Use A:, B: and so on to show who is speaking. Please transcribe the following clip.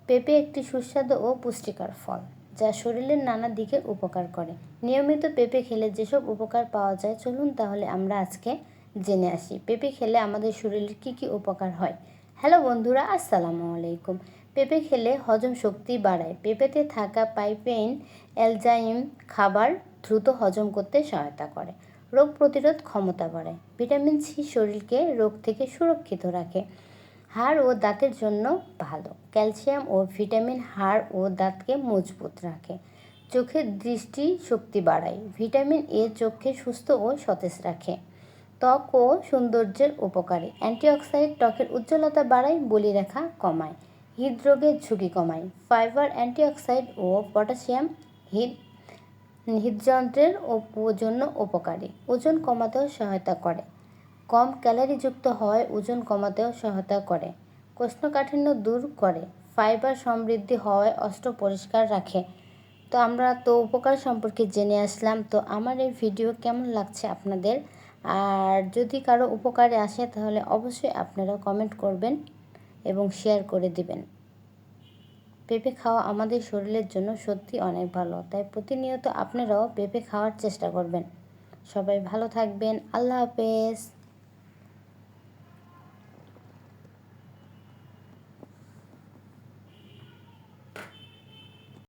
A: পেঁপে একটি সুস্বাদু ও পুষ্টিকর ফল, যা শরীরের নানা দিকে উপকার করে। নিয়মিত পেঁপে খেলে যেসব উপকার পাওয়া যায়, চলুন তাহলে আমরা আজকে জেনে আসি পেঁপে খেলে আমাদের শরীরের কী কী উপকার হয়। হ্যালো বন্ধুরা, আসসালামু আলাইকুম। পেঁপে খেলে হজম শক্তি বাড়ায়। পেঁপেতে থাকা পাইপেইন এনজাইম খাবার দ্রুত হজম করতে সহায়তা করে। রোগ প্রতিরোধ ক্ষমতা বাড়ায়। ভিটামিন সি শরীরকে রোগ থেকে সুরক্ষিত রাখে। হাড় ও দাঁতের জন্য ভালো। ক্যালসিয়াম ও ভিটামিন হাড় ও দাঁতকে মজবুত রাখে। চোখের দৃষ্টি শক্তি বাড়ায়। ভিটামিন এ চোখকে সুস্থ ও সতেজ রাখে। ত্বক ও সৌন্দর্যের উপকারী। অ্যান্টিঅক্সিডেন্ট ত্বকের উজ্জ্বলতা বাড়ায়, বলিরেখা কমায়, হৃদরোগের ঝুঁকি কমায়। ফাইবার, অ্যান্টিঅক্সিডেন্ট ও পটাশিয়াম হৃদযন্ত্রের জন্য উপকারী। ওজন কমাতেও সহায়তা করে। কম ক্যালোরিযুক্ত হওয়ায় ওজন কমাতেও সহায়তা করে। কোষ্ঠকাঠিন্য দূর করে। ফাইবার সমৃদ্ধি হওয়ায় অস্ত্র পরিষ্কার রাখে। তো আমরা উপকার সম্পর্কে জেনে আসলাম। তো আমার এই ভিডিও কেমন লাগছে আপনাদের? আর যদি কারো উপকারে আসে তাহলে অবশ্যই আপনারা কমেন্ট করবেন এবং শেয়ার করে দিবেন। পেঁপে খাওয়া আমাদের শরীরের জন্য সত্যি অনেক ভালো, তাই প্রতিনিয়ত আপনারাও পেঁপে খাওয়ার চেষ্টা করবেন। সবাই ভালো থাকবেন। আল্লাহ হাফেজ।